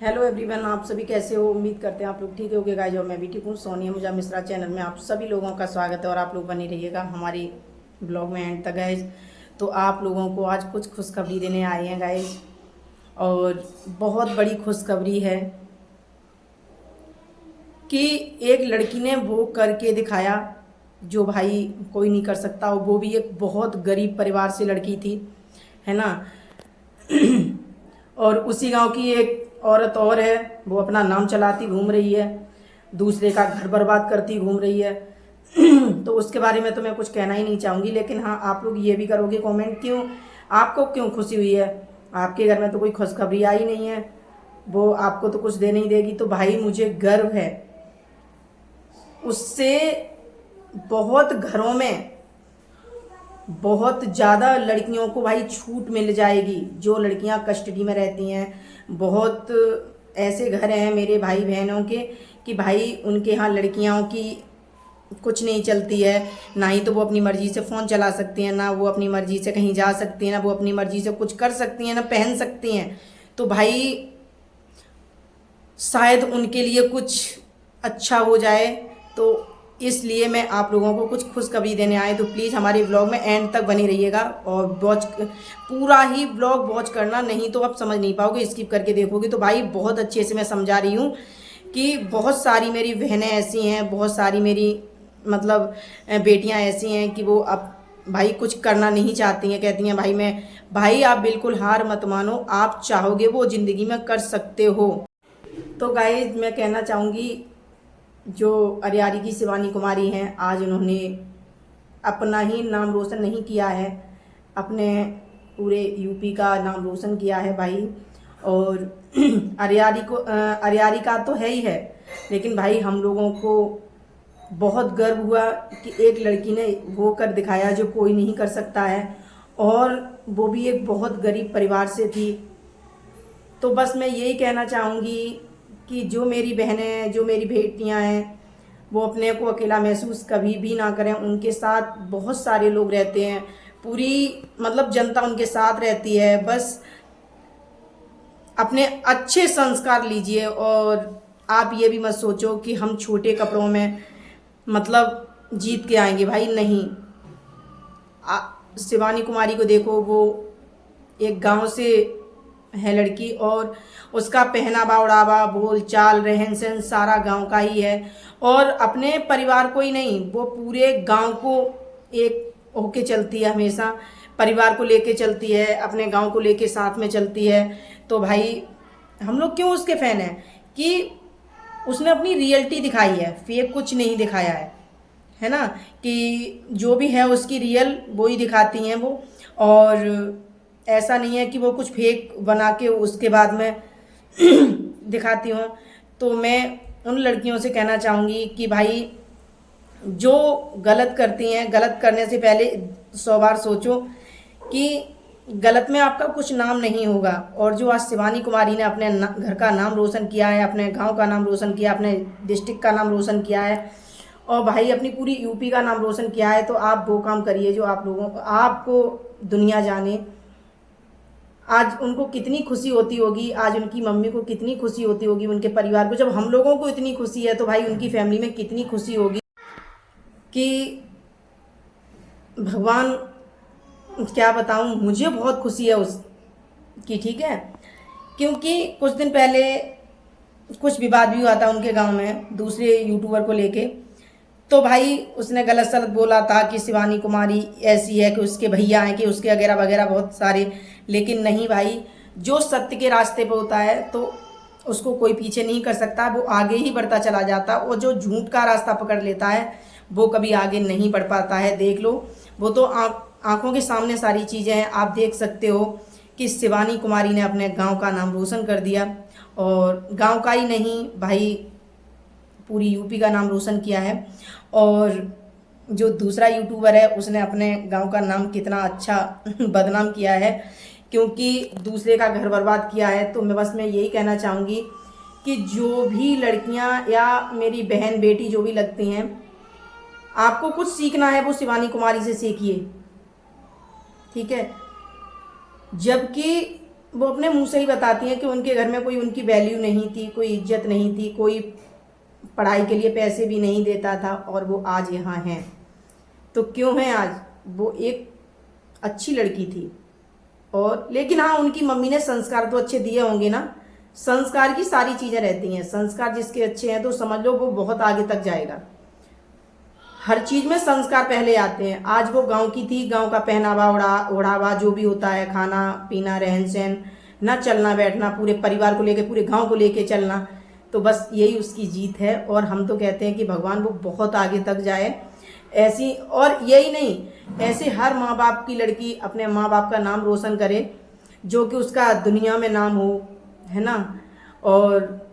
Hello everyone, आप सभी कैसे हो। उम्मीद करते हैं आप लोग ठीक होगे गाइस। और मैं भी ठीक हूँ। सोनिया मुजा मिश्रा चैनल में आप सभी लोगों का स्वागत है और आप लोग बने रहिएगा हमारी ब्लॉग में एंड तक गाइस। तो आप लोगों को आज कुछ खुशखबरी देने आए हैं गाइस, और बहुत बड़ी खुशखबरी है कि एक लड़की ने वो करके दिखाया जो भाई कोई नहीं कर सकता। वो भी एक बहुत गरीब परिवार से लड़की थी, है ना। और उसी गांव की एक औरत और है, वो अपना नाम चलाती घूम रही है, दूसरे का घर बर्बाद करती घूम रही है। तो उसके बारे में तो मैं कुछ कहना ही नहीं चाहूँगी, लेकिन हाँ, आप लोग ये भी करोगे कमेंट, क्यों आपको क्यों खुशी हुई है। आपके घर में तो कोई खुशखबरी आई नहीं है, वो आपको तो कुछ दे नहीं देगी। तो भाई मुझे गर्व है उससे। बहुत घरों में बहुत ज़्यादा लड़कियों को भाई छूट मिल जाएगी, जो लड़कियां कस्टडी में रहती हैं। बहुत ऐसे घर हैं मेरे भाई बहनों के कि भाई उनके यहाँ लड़कियों की कुछ नहीं चलती है। ना ही तो वो अपनी मर्जी से फ़ोन चला सकती हैं, ना वो अपनी मर्जी से कहीं जा सकती हैं, ना वो अपनी मर्जी से कुछ कर सकती हैं, ना पहन सकती हैं। तो भाई शायद उनके लिए कुछ अच्छा हो जाए। तो इसलिए मैं आप लोगों को कुछ खुशखबरी देने आए। तो प्लीज़ हमारे ब्लॉग में एंड तक बने रहिएगा और वॉच पूरा ही ब्लॉग वॉच करना, नहीं तो आप समझ नहीं पाओगे, स्किप करके देखोगे। तो भाई बहुत अच्छे से मैं समझा रही हूँ कि बहुत सारी मेरी बहनें ऐसी हैं, बहुत सारी मेरी मतलब बेटियां ऐसी हैं कि वो अब भाई कुछ करना नहीं चाहती हैं। कहती हैं भाई आप बिल्कुल हार मत मानो, आप चाहोगे वो ज़िंदगी में कर सकते हो। तो गाइज मैं कहना चाहूँगी, जो अरियारी की शिवानी कुमारी हैं, आज उन्होंने अपना ही नाम रोशन नहीं किया है, अपने पूरे यूपी का नाम रोशन किया है भाई। और अरियारी का तो है ही है, लेकिन भाई हम लोगों को बहुत गर्व हुआ कि एक लड़की ने वो कर दिखाया जो कोई नहीं कर सकता है, और वो भी एक बहुत गरीब परिवार से थी। तो बस मैं यही कहना चाहूँगी कि जो मेरी बहनें, जो मेरी बेटियाँ हैं, वो अपने को अकेला महसूस कभी भी ना करें। उनके साथ बहुत सारे लोग रहते हैं, पूरी मतलब जनता उनके साथ रहती है। बस अपने अच्छे संस्कार लीजिए, और आप ये भी मत सोचो कि हम छोटे कपड़ों में मतलब जीत के आएंगे। भाई नहीं, शिवानी कुमारी को देखो, वो एक गांव से है लड़की, और उसका पहनावा ओढ़ावा बोल चाल रहन सहन सारा गांव का ही है। और अपने परिवार को ही नहीं, वो पूरे गांव को एक होके चलती है, हमेशा परिवार को लेके चलती है, अपने गांव को लेके साथ में चलती है। तो भाई हम लोग क्यों उसके फैन हैं कि उसने अपनी रियलिटी दिखाई है, फेक कुछ नहीं दिखाया है ना। कि जो भी है उसकी रियल वो ही दिखाती हैं वो। और ऐसा नहीं है कि वो कुछ फेक बना के उसके बाद में दिखाती हूँ। तो मैं उन लड़कियों से कहना चाहूँगी कि भाई जो गलत करती हैं, गलत करने से पहले 100 बार सोचो कि गलत में आपका कुछ नाम नहीं होगा। और जो आज शिवानी कुमारी ने अपने घर का नाम रोशन किया है, अपने गांव का नाम रोशन किया, अपने डिस्ट्रिक्ट का नाम रोशन किया है, और भाई अपनी पूरी यूपी का नाम रोशन किया है, तो आप वो काम करिए जो आप लोगों को, आपको दुनिया जाने। आज उनको कितनी खुशी होती होगी, आज उनकी मम्मी को कितनी खुशी होती होगी, उनके परिवार को। जब हम लोगों को इतनी खुशी है तो भाई उनकी फैमिली में कितनी खुशी होगी। कि भगवान क्या बताऊं, मुझे बहुत खुशी है उसकी, ठीक है। क्योंकि कुछ दिन पहले कुछ विवाद भी हुआ था उनके गांव में दूसरे यूट्यूबर को लेके। तो भाई उसने गलत सलत बोला था कि शिवानी कुमारी ऐसी है, कि उसके भैया हैं, कि उसके वगैरह वगैरह बहुत सारे। लेकिन नहीं भाई, जो सत्य के रास्ते पे होता है तो उसको कोई पीछे नहीं कर सकता, वो आगे ही बढ़ता चला जाता। और जो झूठ का रास्ता पकड़ लेता है वो कभी आगे नहीं बढ़ पाता है। देख लो, वो तो आंखों के सामने सारी चीज़ें हैं, आप देख सकते हो कि शिवानी कुमारी ने अपने गांव का नाम रोशन कर दिया। और गांव का ही नहीं भाई, पूरी यूपी का नाम रोशन किया है। और जो दूसरा यूट्यूबर है उसने अपने गांव का नाम कितना अच्छा बदनाम किया है, क्योंकि दूसरे का घर बर्बाद किया है। तो मैं यही कहना चाहूँगी कि जो भी लड़कियां या मेरी बहन बेटी जो भी लगती हैं, आपको कुछ सीखना है वो शिवानी कुमारी से सीखिए, ठीक है। जबकि वो अपने मुंह से ही बताती हैं कि उनके घर में कोई उनकी वैल्यू नहीं थी, कोई इज्जत नहीं थी, कोई पढ़ाई के लिए पैसे भी नहीं देता था, और वो आज यहाँ हैं। तो क्यों हैं आज? वो एक अच्छी लड़की थी। और लेकिन हाँ, उनकी मम्मी ने संस्कार तो अच्छे दिए होंगे ना। संस्कार की सारी चीज़ें रहती हैं, संस्कार जिसके अच्छे हैं तो समझ लो वो बहुत आगे तक जाएगा। हर चीज़ में संस्कार पहले आते हैं। आज वो गांव की थी, गांव का पहनावा ओढ़ावा जो भी होता है, खाना पीना रहन सहन, ना चलना बैठना, पूरे परिवार को लेके पूरे गांव को लेके चलना, तो बस यही उसकी जीत है। और हम तो कहते हैं कि भगवान वो बहुत आगे तक जाए ऐसी। और यही नहीं, ऐसे हर माँ बाप की लड़की अपने माँ बाप का नाम रोशन करे, जो कि उसका दुनिया में नाम हो, है ना। और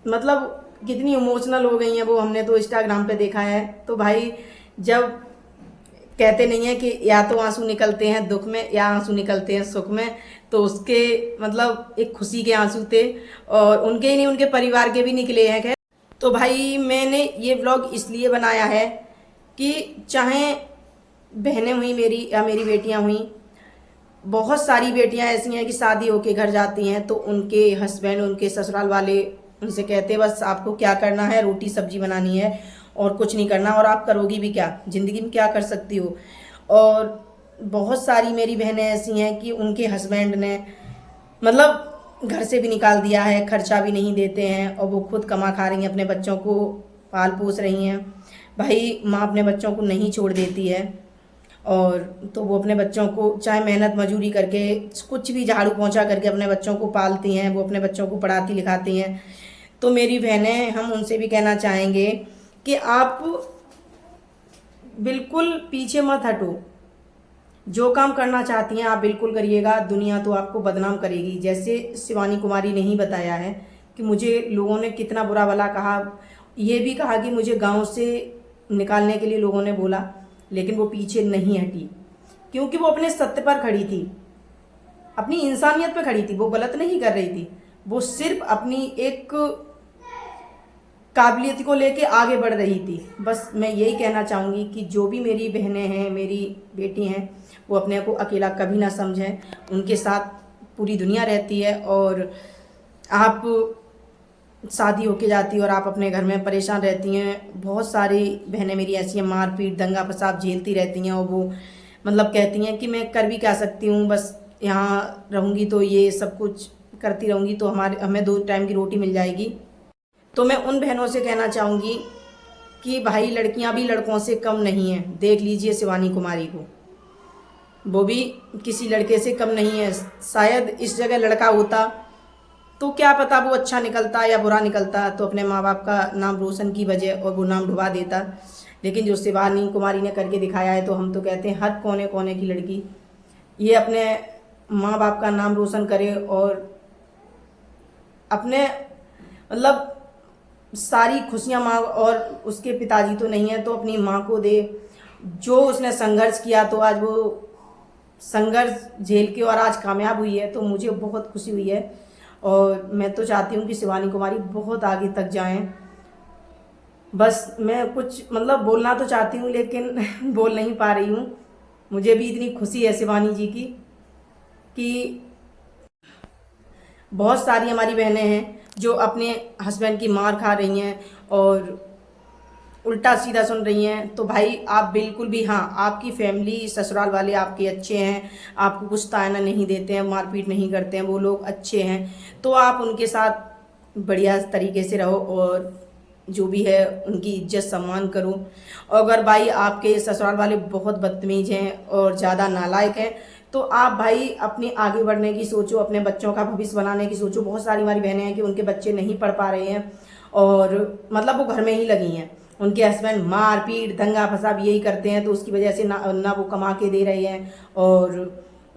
मतलब कितनी इमोशनल हो गई हैं वो, हमने तो इंस्टाग्राम पे देखा है। तो भाई, जब कहते नहीं है कि या तो आंसू निकलते हैं दुख में या आंसू निकलते हैं सुख में, तो उसके मतलब एक खुशी के आंसू थे, और उनके ही नहीं उनके परिवार के भी निकले हैं। खैर, तो भाई मैंने ये व्लॉग इसलिए बनाया है कि चाहे बहनें हुई मेरी या मेरी बेटियां हुई, बहुत सारी बेटियां ऐसी हैं कि शादी होके घर जाती हैं तो उनके हस्बैंड, उनके ससुराल वाले उनसे कहते हैं बस आपको क्या करना है, रोटी सब्जी बनानी है और कुछ नहीं करना, और आप करोगी भी क्या, ज़िंदगी में क्या कर सकती हो। और बहुत सारी मेरी बहनें ऐसी हैं कि उनके हस्बैंड ने मतलब घर से भी निकाल दिया है, खर्चा भी नहीं देते हैं, और वो खुद कमा खा रही हैं, अपने बच्चों को पाल पोस रही हैं। भाई, माँ अपने बच्चों को नहीं छोड़ देती है, और तो वो अपने बच्चों को चाहे मेहनत मजूरी करके, कुछ भी झाड़ू पोंछा करके अपने बच्चों को पालती हैं, वो अपने बच्चों को पढ़ाती लिखाती हैं। तो मेरी बहनें, हम उनसे भी कहना चाहेंगे कि आप बिल्कुल पीछे मत हटो, जो काम करना चाहती हैं आप बिल्कुल करिएगा। दुनिया तो आपको बदनाम करेगी। जैसे शिवानी कुमारी ने ही बताया है कि मुझे लोगों ने कितना बुरा भला कहा, ये भी कहा कि मुझे गांव से निकालने के लिए लोगों ने बोला, लेकिन वो पीछे नहीं हटी, क्योंकि वो अपने सत्य पर खड़ी थी, अपनी इंसानियत पर खड़ी थी। वो गलत नहीं कर रही थी, वो सिर्फ अपनी एक काबिलियत को लेके आगे बढ़ रही थी। बस मैं यही कहना चाहूँगी कि जो भी मेरी बहनें हैं, मेरी बेटी हैं, वो अपने को अकेला कभी ना समझें, उनके साथ पूरी दुनिया रहती है। और आप शादी होके जाती है और आप अपने घर में परेशान रहती हैं। बहुत सारी बहनें मेरी ऐसी हैं, मारपीट दंगा फसाद झेलती रहती हैं, और वो मतलब कहती हैं कि मैं कर भी क्या सकती हूँ, बस यहाँ रहूँगी तो ये सब कुछ करती रहूँगी तो हमें 2 टाइम की रोटी मिल जाएगी। तो मैं उन बहनों से कहना चाहूँगी कि भाई, लड़कियाँ भी लड़कों से कम नहीं हैं। देख लीजिए शिवानी कुमारी को, वो भी किसी लड़के से कम नहीं है। शायद इस जगह लड़का होता तो क्या पता वो अच्छा निकलता या बुरा निकलता, तो अपने माँ बाप का नाम रोशन की वजह और वो नाम डुबा देता। लेकिन जो शिवानी कुमारी ने करके दिखाया है, तो हम तो कहते हैं हर कोने कोने की लड़की ये अपने माँ बाप का नाम रोशन करे, और अपने मतलब सारी खुशियाँ माँ, और उसके पिताजी तो नहीं है तो अपनी माँ को दे। जो उसने संघर्ष किया, तो आज वो संघर्ष झेल के और आज कामयाब हुई है, तो मुझे बहुत खुशी हुई है। और मैं तो चाहती हूँ कि शिवानी कुमारी बहुत आगे तक जाएं। बस मैं कुछ मतलब बोलना तो चाहती हूँ, लेकिन बोल नहीं पा रही हूँ। मुझे भी इतनी खुशी है शिवानी जी की कि बहुत सारी हमारी बहनें हैं जो अपने हस्बैंड की मार खा रही हैं और उल्टा सीधा सुन रही हैं। तो भाई, आप बिल्कुल भी, हाँ, आपकी फैमिली ससुराल वाले आपके अच्छे हैं, आपको कुछ ताना नहीं देते हैं, मारपीट नहीं करते हैं, वो लोग अच्छे हैं, तो आप उनके साथ बढ़िया तरीके से रहो और जो भी है उनकी इज्जत सम्मान करो। और अगर भाई आपके ससुराल वाले बहुत बदतमीज हैं और ज़्यादा नालायक हैं, तो आप भाई अपने आगे बढ़ने की सोचो, अपने बच्चों का भविष्य बनाने की सोचो। बहुत सारी हमारी बहनें हैं कि उनके बच्चे नहीं पढ़ पा रहे हैं और मतलब वो घर में ही लगी हैं, उनके हस्बैंड मार पीट दंगा फसाद यही करते हैं, तो उसकी वजह से ना वो कमा के दे रहे हैं और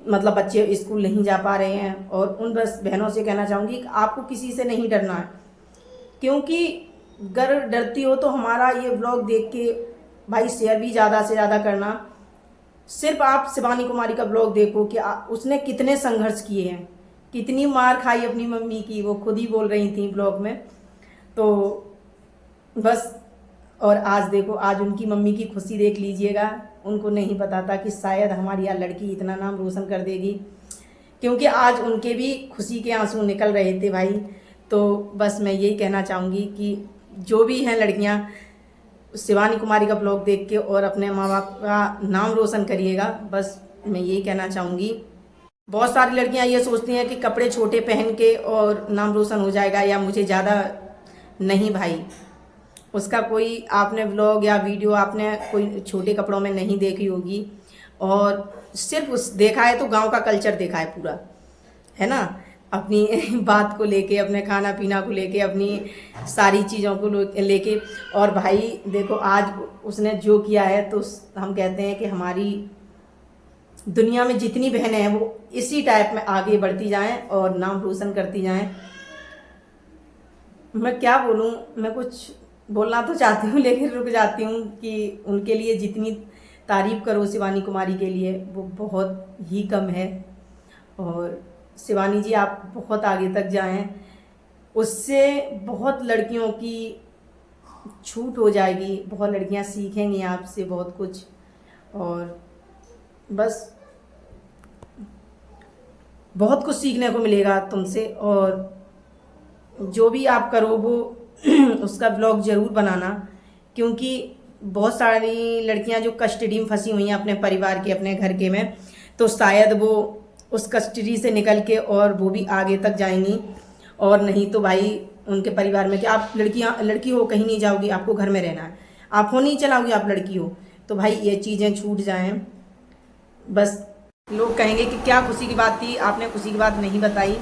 मतलब बच्चे स्कूल नहीं जा पा रहे हैं। और उन बस बहनों से कहना चाहूँगी कि आपको किसी से नहीं डरना है, क्योंकि अगर डरती हो तो हमारा ये व्लॉग देख के भाई शेयर भी ज़्यादा से ज़्यादा करना। सिर्फ आप शिवानी कुमारी का ब्लॉग देखो कि उसने कितने संघर्ष किए हैं, कितनी मार खाई अपनी मम्मी की, वो खुद ही बोल रही थी ब्लॉग में। तो बस, और आज देखो, आज उनकी मम्मी की खुशी देख लीजिएगा। उनको नहीं पता था कि शायद हमारी यहाँ लड़की इतना नाम रोशन कर देगी क्योंकि आज उनके भी खुशी के आंसू निकल रहे थे भाई। तो बस मैं यही कहना चाहूँगी कि जो भी हैं लड़कियाँ, शिवानी कुमारी का ब्लॉग देख के और अपने माँ बाप का नाम रोशन करिएगा, बस मैं यही कहना चाहूँगी। बहुत सारी लड़कियां ये सोचती हैं कि कपड़े छोटे पहन के और नाम रोशन हो जाएगा या मुझे ज़्यादा, नहीं भाई, उसका कोई आपने व्लॉग या वीडियो आपने कोई छोटे कपड़ों में नहीं देखी होगी, और सिर्फ उस देखा है तो गांव का कल्चर देखा है पूरा, है ना, अपनी बात को लेके, अपने खाना पीना को लेके, अपनी सारी चीज़ों को लेके। और भाई देखो आज उसने जो किया है तो हम कहते हैं कि हमारी दुनिया में जितनी बहनें हैं वो इसी टाइप में आगे बढ़ती जाएं और नाम रोशन करती जाएं। मैं क्या बोलूं, मैं कुछ बोलना तो चाहती हूँ लेकिन रुक जाती हूँ कि उनके लिए जितनी तारीफ़ करो शिवानी कुमारी के लिए वो बहुत ही कम है। और शिवानी जी आप बहुत आगे तक जाएं, उससे बहुत लड़कियों की छूट हो जाएगी, बहुत लड़कियां सीखेंगी आपसे बहुत कुछ। और बस बहुत कुछ सीखने को मिलेगा तुमसे। और जो भी आप करो वो उसका ब्लॉग ज़रूर बनाना, क्योंकि बहुत सारी लड़कियां जो कस्टडी में फंसी हुई हैं अपने परिवार के, अपने घर के में, तो शायद वो उस कस्टडी से निकल के और वो भी आगे तक जाएंगी। और नहीं तो भाई उनके परिवार में कि आप लड़की हो कहीं नहीं जाओगी, आपको घर में रहना है, आप हो नहीं चलाओगी, आप लड़की हो, तो भाई ये चीज़ें छूट जाएं। बस लोग कहेंगे कि क्या खुशी की बात थी, आपने खुशी की बात नहीं बताई।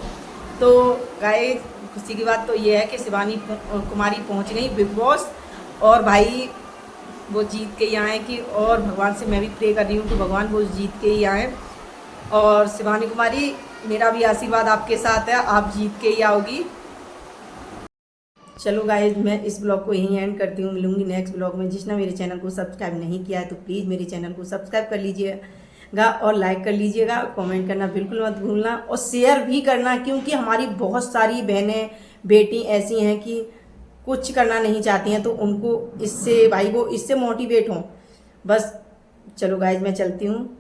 तो गाइस खुशी की बात तो ये है कि शिवानी कुमारी पहुंच गई बिग बॉस, और भाई वो जीत के ही आए कि, और भगवान से मैं भी प्रे कर रही हूँ कि भगवान वो जीत के ही आए। और शिवानी कुमारी मेरा भी आशीर्वाद आपके साथ है, आप जीत के ही आओगी। चलो गाइस मैं इस ब्लॉग को यहीं एंड करती हूँ, मिलूंगी नेक्स्ट ब्लॉग में। जिसने मेरे चैनल को सब्सक्राइब नहीं किया है तो प्लीज़ मेरे चैनल को सब्सक्राइब कर लीजिएगा और लाइक कर लीजिएगा, कमेंट करना बिल्कुल मत भूलना और शेयर भी करना, क्योंकि हमारी बहुत सारी बहनें बेटी ऐसी हैं कि कुछ करना नहीं चाहती हैं, तो उनको इससे भाई वो इससे मोटिवेट हों। बस चलो गाइस मैं चलती हूँ।